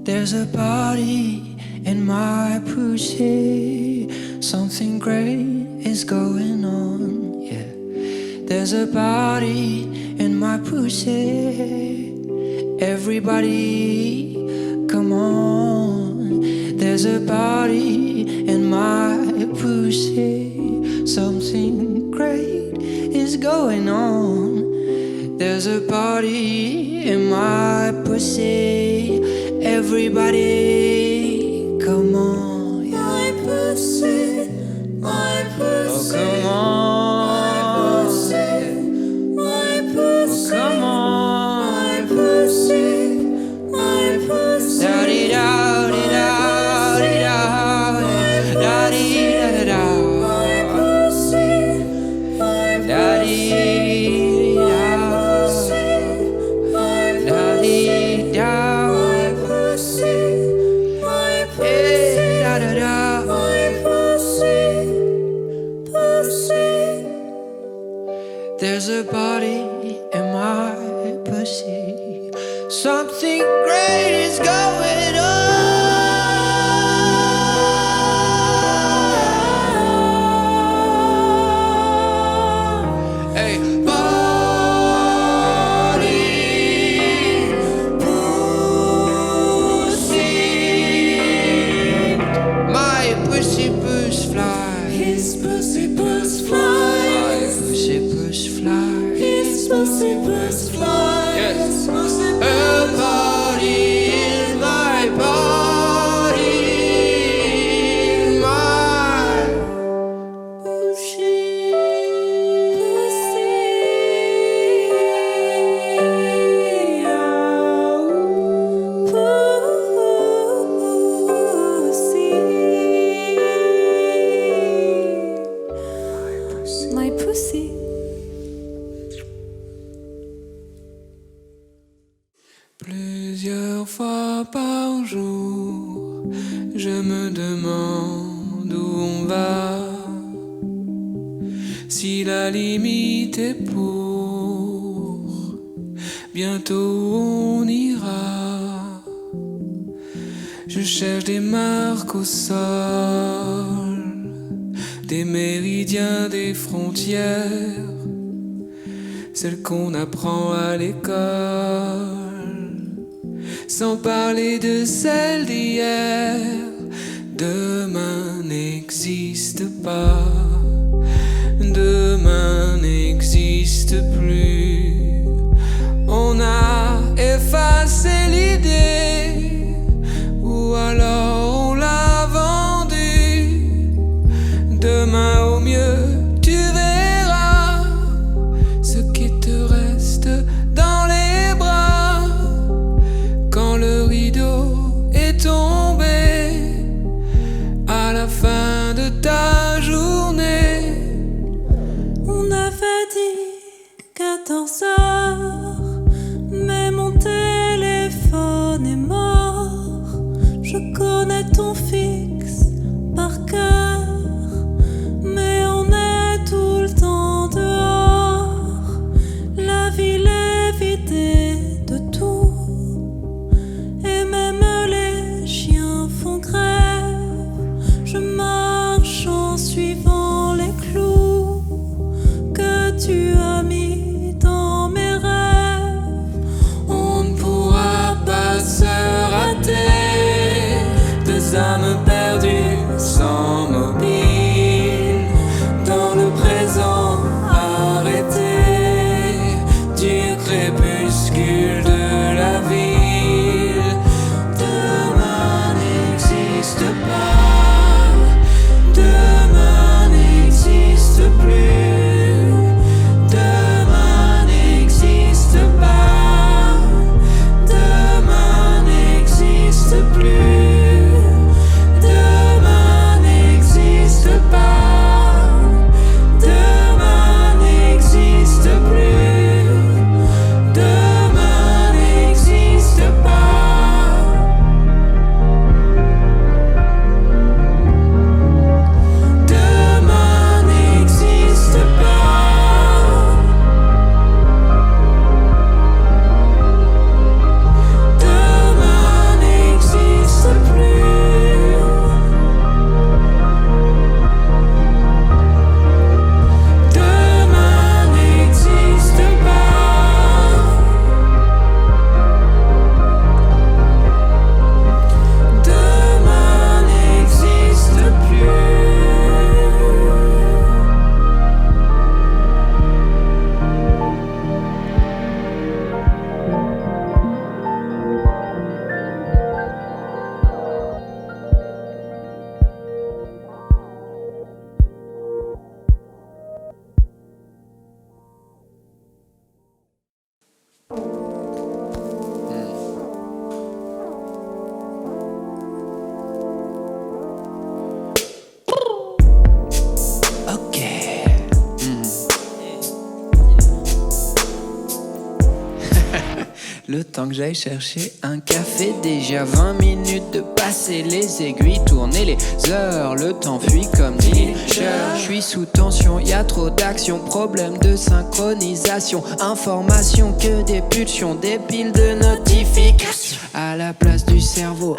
There's a party in my pussy. Something great is going on, yeah. There's a party in my pussy. Everybody, come on. There's a party in my pussy. Something great is going on. There's a party in my pussy. Everybody, come on. Yeah. My pussy, my pussy. Oh, come on. My pussy, my pussy. Oh, come on. My pussy, my pussy. Da-dee-da, dee-da, dee-da, da-dee-da-da-da. My pussy, my pussy. There's a body in my pussy. Something great is going on. Hey, body, pussy. My pussy puss fly. His pussy puss fly. My pussy puss fly. His pussy puss fly. Yes. A party in my body. My pussy. My pussy. Plusieurs fois par jour, je me demande où on va. Si la limite est pour, bientôt on ira. Je cherche des marques au sol, des méridiens, des frontières, celles qu'on apprend à l'école. Sans parler de celle d'hier, demain n'existe pas, demain n'existe plus. On a effacé l'idée, ou alors on l'a vendue. Demain au mieux, tu verras ce qui te reste dans les bras. Quand le rideau est tombé, à la fin de ta journée, Le temps que j'aille chercher un café, déjà 20 minutes de passer, les aiguilles tourner les heures, le temps fuit comme dit. Je suis sous tension, y a trop d'action, problème de synchronisation, information que des pulsions, des piles de notifications à la place du cerveau.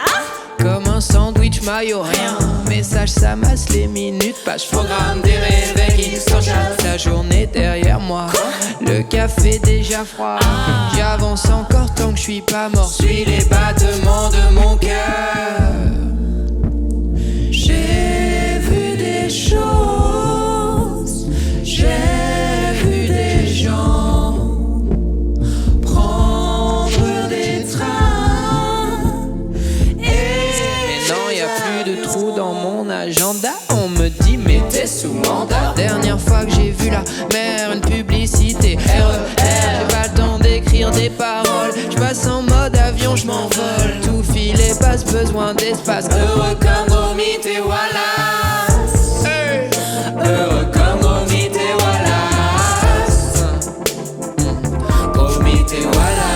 Comme un sandwich maillot, rien. Message, ça masse les minutes. Page programme des réveils qui s'enchaînent. La journée derrière moi. Le café déjà froid. J'avance encore tant que je suis pas mort. Suis les battements de mon cœur. J'ai vu des choses. J'ai vu des gens prendre des trains. Non, y a plus de trous dans mon agenda. On me dit mais t'es sous mandat. Dernière fois que j'ai vu la mer, une publicité RER. J'ai pas le temps d'écrire des paroles. J'passe en mode avion, j'm'envole. Tout file et passe, besoin d'espace. Heureux comme Gromit et Wallace. Hey. Heureux comme Gromit et Wallace. Gromit et Wallace.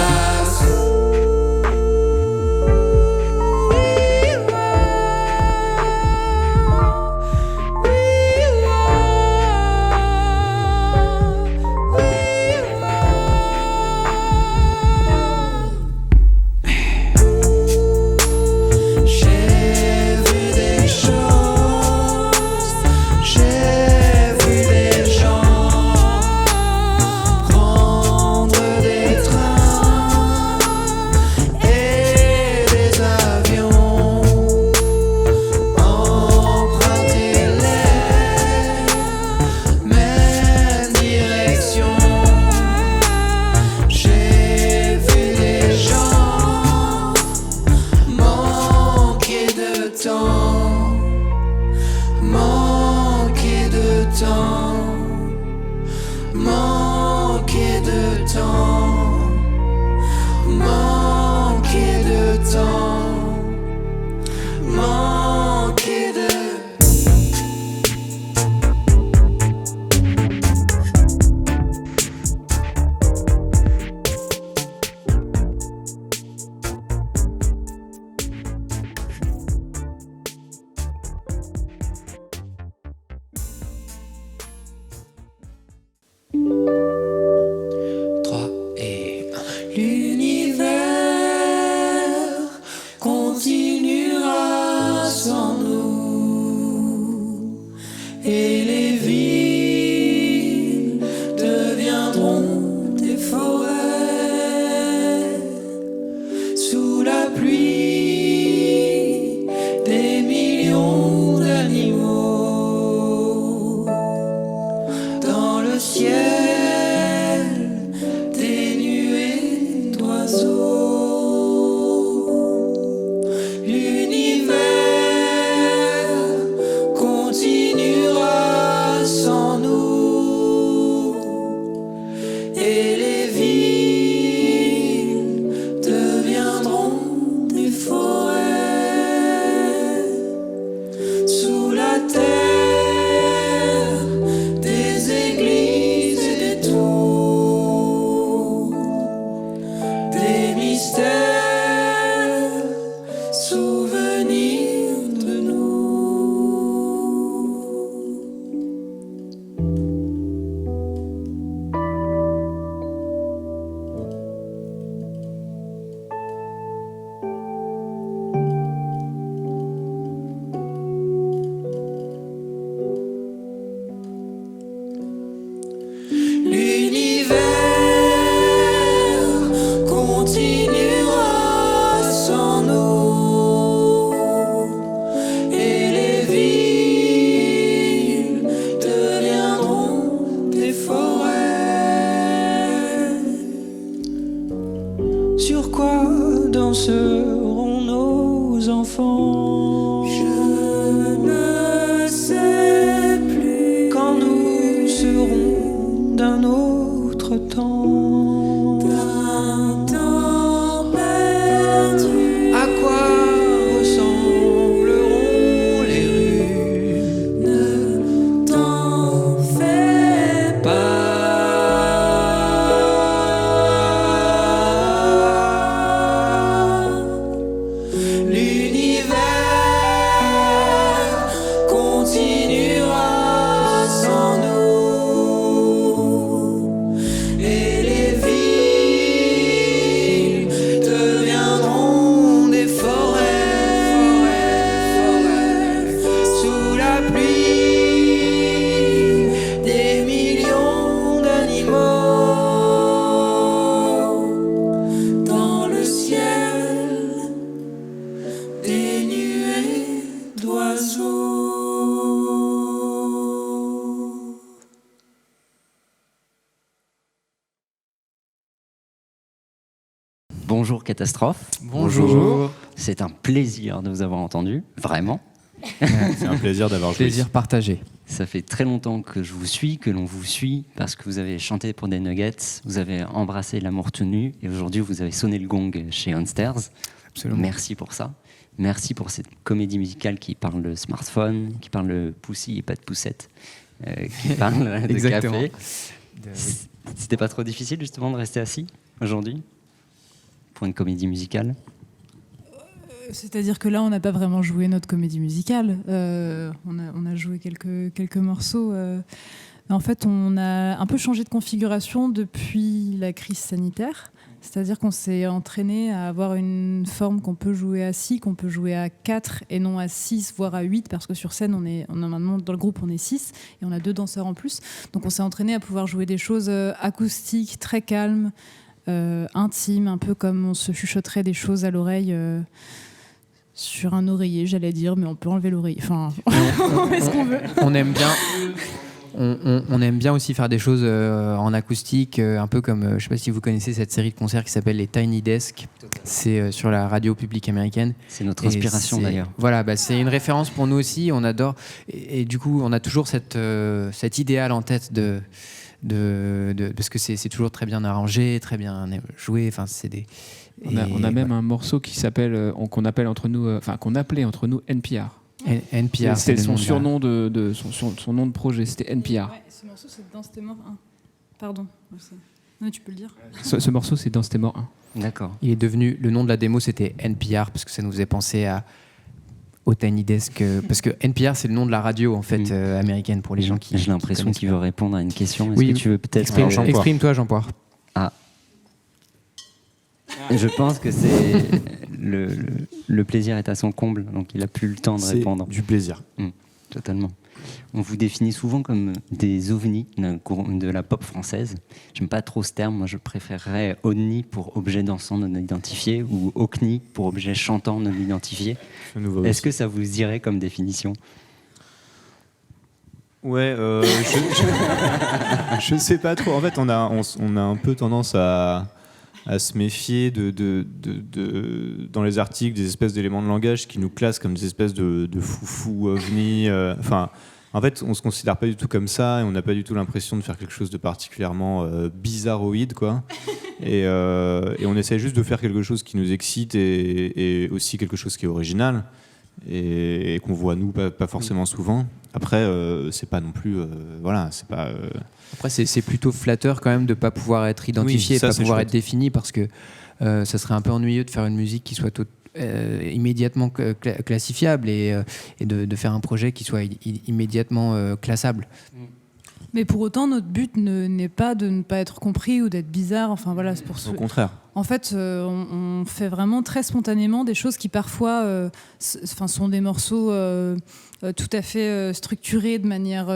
seront nos enfants? Je ne sais plus quand nous serons d'un autre temps. D'un temps perdu. À quoi ressembleront les rues? Ne t'en fais pas. Bonjour Catastrophe. Bonjour. C'est un plaisir de vous avoir entendu, vraiment. C'est un plaisir d'avoir joué. Plaisir partagé. Ça fait très longtemps que je vous suis, que l'on vous suit, parce que vous avez chanté pour des Nuggets, vous avez embrassé l'amour tenu, et aujourd'hui vous avez sonné le gong chez Onstairs. Absolument. Merci pour ça. Merci pour cette comédie musicale qui parle de smartphone, qui parle de poussi et pas de poussette, qui parle de Exactement. café. C'était pas trop difficile justement de rester assis aujourd'hui pour une comédie musicale? C'est-à-dire que là, on n'a pas vraiment joué notre comédie musicale. On a joué quelques morceaux. En fait, on a un peu changé de configuration depuis la crise sanitaire. C'est-à-dire qu'on s'est entraîné à avoir une forme qu'on peut jouer à 6, qu'on peut jouer à 4 et non à 6, voire à 8, parce que sur scène, on a maintenant, dans le groupe, on est 6 et on a 2 danseurs en plus. Donc on s'est entraîné à pouvoir jouer des choses acoustiques, très calmes, intimes, un peu comme on se chuchoterait des choses à l'oreille sur un oreiller, j'allais dire, mais on peut enlever l'oreiller. Enfin, on fait ce qu'on veut. On aime bien. On aime bien aussi faire des choses en acoustique, un peu comme, je ne sais pas si vous connaissez cette série de concerts qui s'appelle les Tiny Desk. C'est sur la radio publique américaine. C'est notre inspiration d'ailleurs. Voilà, c'est une référence pour nous aussi. On adore. Et du coup, on a toujours cet idéal en tête parce que c'est toujours très bien arrangé, très bien joué. Enfin, c'est des. On a même un morceau qui s'appelle, qu'on appelle entre nous, qu'on appelait entre nous NPR. NPR, c'était son surnom son nom de projet, c'était NPR. Ouais, ce morceau, c'est Danse tes morts 1. Pardon. Non, tu peux le dire. Ce morceau, c'est Danse tes morts 1. D'accord. Il est devenu, le nom de la démo, c'était NPR parce que ça nous faisait penser au Tiny Desk, parce que NPR, c'est le nom de la radio en fait américaine pour les gens qui. J'ai l'impression qu'il veut répondre à une question. Est-ce Oui, que tu veux peut-être exprime-toi, Jean-Poire. Ah. Je pense que c'est le plaisir est à son comble, donc il a plus le temps de répondre. Du plaisir. Totalement. On vous définit souvent comme des ovnis de la pop française. J'aime pas trop ce terme. Moi, je préférerais ovni pour objet dansant non identifié ou okni pour objet chantant non identifié. Est-ce que ça vous irait comme définition? Ouais, je sais pas trop. En fait, on a un peu tendance à se méfier dans les articles des espèces d'éléments de langage qui nous classent comme des espèces de foufou, ovni. En fait, on se considère pas du tout comme ça et on n'a pas du tout l'impression de faire quelque chose de particulièrement bizarroïde, quoi. Et on essaie juste de faire quelque chose qui nous excite et aussi quelque chose qui est original et qu'on voit nous pas forcément souvent. Après, c'est pas non plus, voilà, c'est pas. Après, c'est plutôt flatteur quand même de pas pouvoir être identifié, ça, pas pouvoir chouette. être défini, parce que ça serait un peu ennuyeux de faire une musique qui soit immédiatement classifiable et de faire un projet qui soit immédiatement classable. Mais pour autant, notre but n'est pas de ne pas être compris ou d'être bizarre. Enfin voilà, c'est pour Au contraire. En fait, on fait vraiment très spontanément des choses qui parfois sont des morceaux tout à fait structurés de manière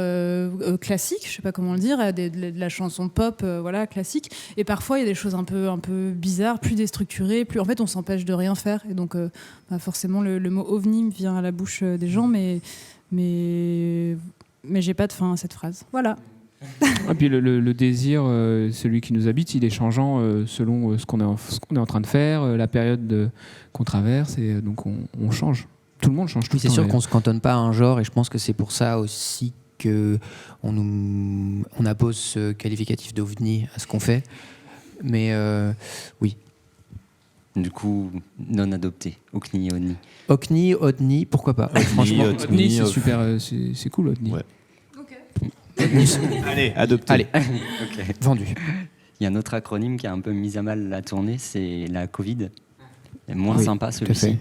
classique, je sais pas comment le dire, de la chanson pop, voilà, classique. Et parfois, il y a des choses un peu bizarres, plus déstructurées, en fait, on s'empêche de rien faire. Et donc, forcément, le mot ovni me vient à la bouche des gens, mais j'ai pas de fin à cette phrase. Voilà. Et puis le désir, celui qui nous habite, il est changeant selon ce qu'on est en train de faire, la période qu'on traverse, et donc on change. Tout le monde change tout le temps. C'est sûr qu'on se cantonne pas à un genre, et je pense que c'est pour ça aussi qu'on appose ce qualificatif d'ovni à ce qu'on fait. Mais oui. Du coup, non adopté, okni, odni. Okni, odni, pourquoi pas. Franchement, Odni, c'est super, c'est cool, Odni. Ouais. Allez, adopté. Allez, Okay. vendu. Il y a un autre acronyme qui a un peu mis à mal la tournée, c'est la Covid. Moins Oui, sympa tout à celui-ci. fait.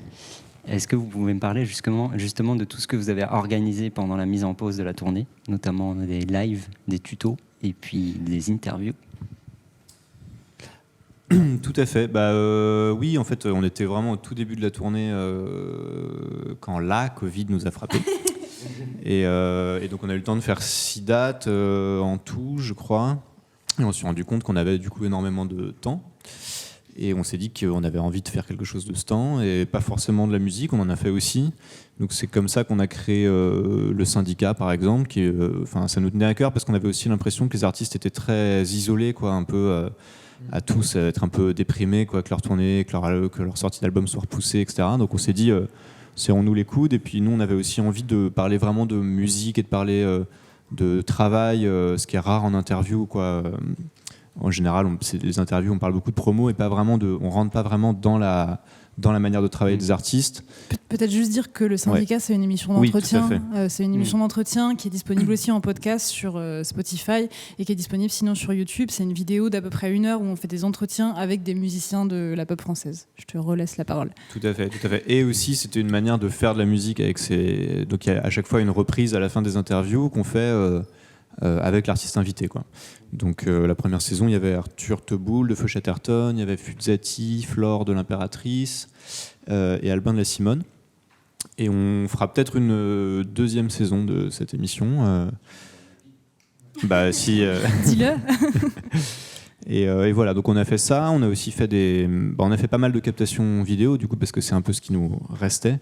Est-ce que vous pouvez me parler justement de tout ce que vous avez organisé pendant la mise en pause de la tournée, notamment des lives, des tutos et puis des interviews? Tout à fait. Oui, en fait, on était vraiment au tout début de la tournée quand la Covid nous a frappés. Et donc, on a eu le temps de faire 6 dates en tout, je crois. Et on s'est rendu compte qu'on avait du coup énormément de temps. Et on s'est dit qu'on avait envie de faire quelque chose de ce temps, et pas forcément de la musique, on en a fait aussi. Donc c'est comme ça qu'on a créé le syndicat, par exemple, qui, ça nous tenait à cœur parce qu'on avait aussi l'impression que les artistes étaient très isolés, quoi, un peu à tous être un peu déprimés, quoi, que leur tournée, que leur sortie d'album soit repoussée, etc. Donc on s'est dit, serrons-nous les coudes. Et puis nous, on avait aussi envie de parler vraiment de musique et de parler de travail, ce qui est rare en interview, quoi. En général, c'est des interviews, on parle beaucoup de promo et pas vraiment on rentre pas vraiment dans la manière de travailler des artistes. Peut-être juste dire que le syndicat, c'est une émission d'entretien. Oui, tout à fait. C'est une émission d'entretien qui est disponible aussi en podcast sur Spotify et qui est disponible sinon sur YouTube. C'est une vidéo d'à peu près 1 heure où on fait des entretiens avec des musiciens de la pop française. Je te relaisse la parole. Tout à fait. Et aussi, c'était une manière de faire de la musique avec donc il y a à chaque fois une reprise à la fin des interviews qu'on fait avec l'artiste invité, quoi. Donc la première saison, il y avait Arthur Teboul de Feu Chatterton, il y avait Fuzzati, Flore de l'Impératrice et Albin de la Simone. Et on fera peut-être une deuxième saison de cette émission. Si. Dis-le. Et voilà, donc on a fait ça. On a aussi fait on a fait pas mal de captations vidéo, du coup, parce que c'est un peu ce qui nous restait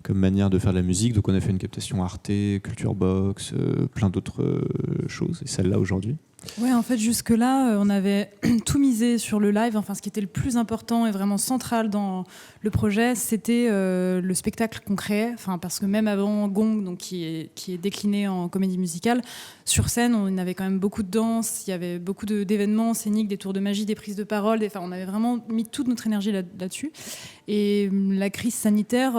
comme manière de faire de la musique. Donc on a fait une captation Arte, Culture Box, plein d'autres choses, et celle-là aujourd'hui. Ouais, en fait, jusque-là, on avait tout misé sur le live. Enfin, ce qui était le plus important et vraiment central dans le projet, c'était le spectacle qu'on créait. Enfin, parce que même avant Gong, donc, qui est décliné en comédie musicale, sur scène, on avait quand même beaucoup de danse, il y avait beaucoup d'événements scéniques, des tours de magie, des prises de parole. Enfin, on avait vraiment mis toute notre énergie là-dessus. Et la crise sanitaire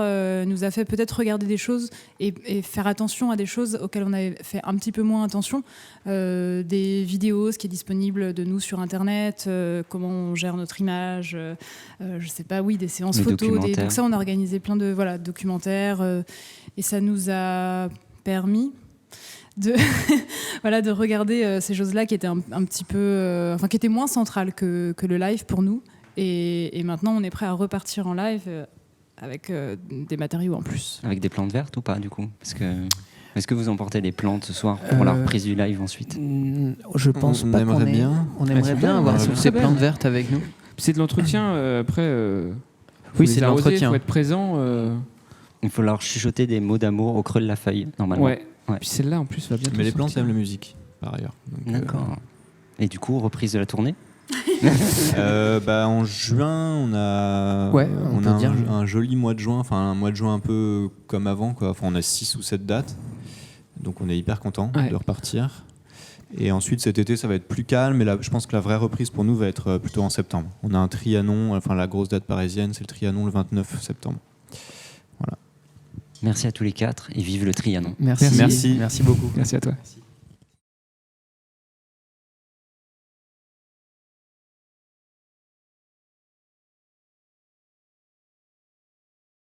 nous a fait peut-être regarder des choses et faire attention à des choses auxquelles on avait fait un petit peu moins attention. Des vidéos, ce qui est disponible de nous sur Internet, comment on gère notre image, je sais pas, des séances photos. Donc ça, on a organisé plein de documentaires et ça nous a permis de, de regarder ces choses-là qui étaient un petit peu... qui étaient moins centrales que le live pour nous. Et maintenant, on est prêt à repartir en live avec des matériaux en plus. Avec des plantes vertes ou pas, du coup? Est-ce que vous emportez des plantes ce soir pour la reprise du live ensuite? Je pense pas qu'on bien. On aimerait bien avoir ces plantes vertes avec nous. C'est de l'entretien, après... oui, c'est de l'entretien. Il faut être présent. Il faut leur chuchoter des mots d'amour au creux de la feuille, normalement. Ouais. Puis celle-là, en plus, va bien. Mais les plantes aiment la musique, par ailleurs. Donc, d'accord. Et du coup, reprise de la tournée? En juin, on a un joli mois de juin, un mois de juin un peu comme avant, quoi. On a 6 ou 7 dates, donc on est hyper content de repartir. Et ensuite cet été, ça va être plus calme, mais là, je pense que la vraie reprise pour nous va être plutôt en septembre. On a un Trianon, la grosse date parisienne, c'est le Trianon le 29 septembre. Voilà. Merci à tous les 4 et vive le Trianon. Merci beaucoup. Merci à toi. Merci.